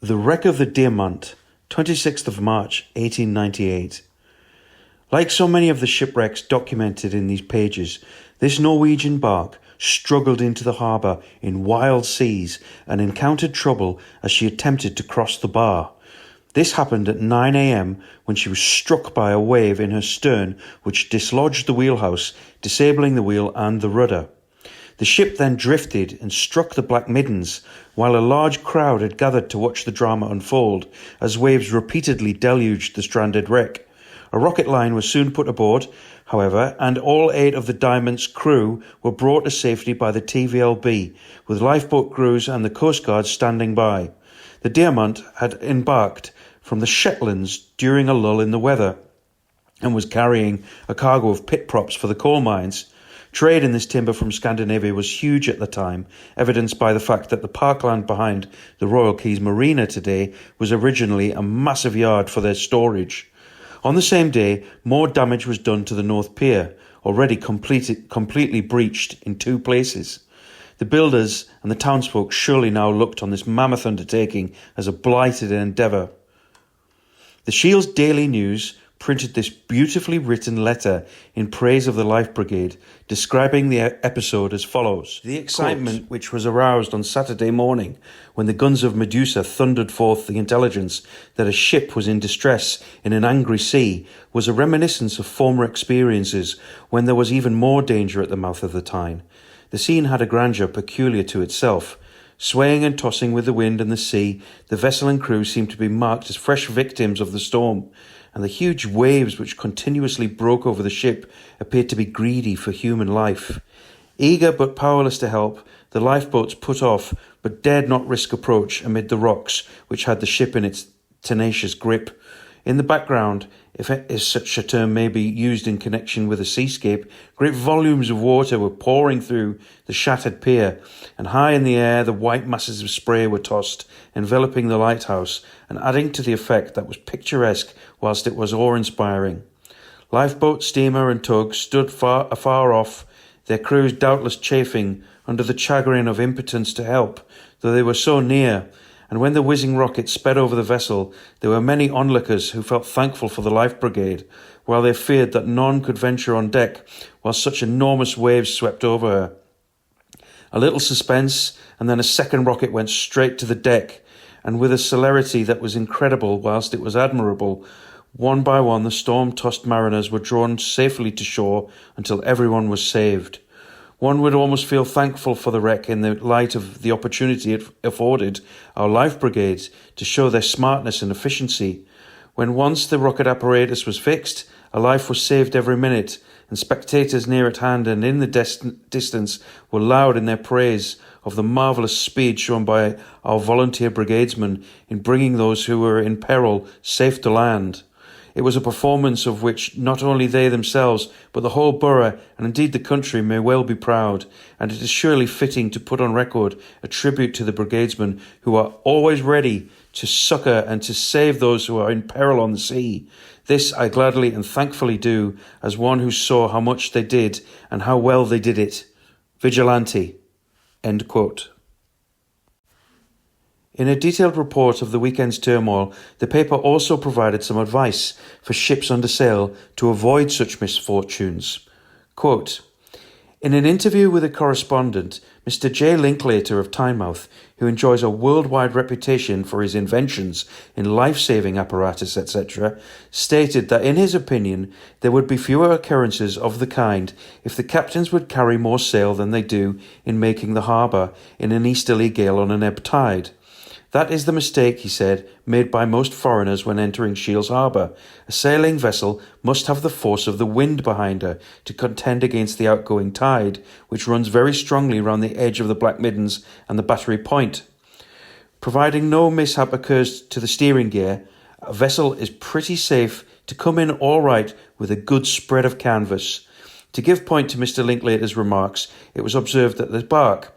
The wreck of the Diamant, 26th of March 1898. Like so many of the shipwrecks documented in these pages, this Norwegian bark struggled into the harbour in wild seas and encountered trouble as she attempted to cross the bar. This happened at 9 a.m. when she was struck by a wave in her stern which dislodged the wheelhouse, disabling the wheel and the rudder. The ship then drifted and struck the Black Middens, while a large crowd had gathered to watch the drama unfold as waves repeatedly deluged the stranded wreck. A rocket line was soon put aboard, however, and all 8 of the Diamant's crew were brought to safety by the TVLB, with lifeboat crews and the Coast Guard standing by. The Diamant had embarked from the Shetlands during a lull in the weather and was carrying a cargo of pit props for the coal mines. Trade in this timber from Scandinavia was huge at the time, evidenced by the fact that the parkland behind the Royal Quays Marina today was originally a massive yard for their storage. On the same day, more damage was done to the North Pier, already completely breached in 2 places. The builders and the townsfolk surely now looked on this mammoth undertaking as a blighted endeavour. The Shields Daily News printed this beautifully written letter in praise of the Life Brigade, describing the episode as follows. The excitement which was aroused on Saturday morning when the guns of Medusa thundered forth the intelligence that a ship was in distress in an angry sea was a reminiscence of former experiences when there was even more danger at the mouth of the Tyne. The scene had a grandeur peculiar to itself. Swaying and tossing with the wind and the sea, the vessel and crew seemed to be marked as fresh victims of the storm, and the huge waves which continuously broke over the ship appeared to be greedy for human life. Eager but powerless to help, the lifeboats put off, but dared not risk approach amid the rocks which had the ship in its tenacious grip. In the background, if such a term may be used in connection with a seascape, great volumes of water were pouring through the shattered pier, and high in the air the white masses of spray were tossed, enveloping the lighthouse, and adding to the effect that was picturesque whilst it was awe-inspiring. Lifeboat, steamer and tug stood afar off, their crews doubtless chafing under the chagrin of impotence to help, though they were so near, and when the whizzing rocket sped over the vessel, there were many onlookers who felt thankful for the Life Brigade, while they feared that none could venture on deck while such enormous waves swept over her. A little suspense, and then a second rocket went straight to the deck, and with a celerity that was incredible whilst it was admirable, one by one the storm-tossed mariners were drawn safely to shore until everyone was saved. One would almost feel thankful for the wreck in the light of the opportunity it afforded our Life Brigades to show their smartness and efficiency. When once the rocket apparatus was fixed, a life was saved every minute, and spectators near at hand and in the distance were loud in their praise of the marvellous speed shown by our volunteer brigadesmen in bringing those who were in peril safe to land. It was a performance of which not only they themselves, but the whole borough, and indeed the country, may well be proud, and it is surely fitting to put on record a tribute to the brigadesmen who are always ready to succour and to save those who are in peril on the sea. This I gladly and thankfully do, as one who saw how much they did and how well they did it. Vigilante. End quote. In a detailed report of the weekend's turmoil, the paper also provided some advice for ships under sail to avoid such misfortunes. Quote, in an interview with a correspondent, Mr. J. Linklater of Tynemouth, who enjoys a worldwide reputation for his inventions in life-saving apparatus, etc., stated that in his opinion there would be fewer occurrences of the kind if the captains would carry more sail than they do in making the harbour in an easterly gale on an ebb tide. That is the mistake, he said, made by most foreigners when entering Shields Harbour. A sailing vessel must have the force of the wind behind her to contend against the outgoing tide, which runs very strongly round the edge of the Black Middens and the Battery Point. Providing no mishap occurs to the steering gear, a vessel is pretty safe to come in all right with a good spread of canvas. To give point to Mr. Linklater's remarks, it was observed that the bark,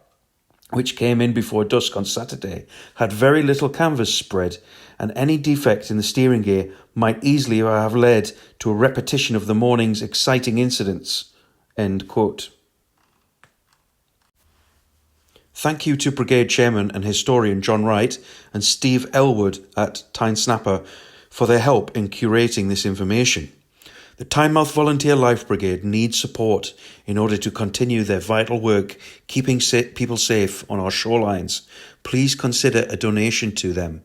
which came in before dusk on Saturday, had very little canvas spread, and any defect in the steering gear might easily have led to a repetition of the morning's exciting incidents. End quote. Thank you to Brigade Chairman and Historian John Wright and Steve Elwood at Tyne Snapper for their help in curating this information. The Tynemouth Volunteer Life Brigade needs support in order to continue their vital work keeping people safe on our shorelines. Please consider a donation to them.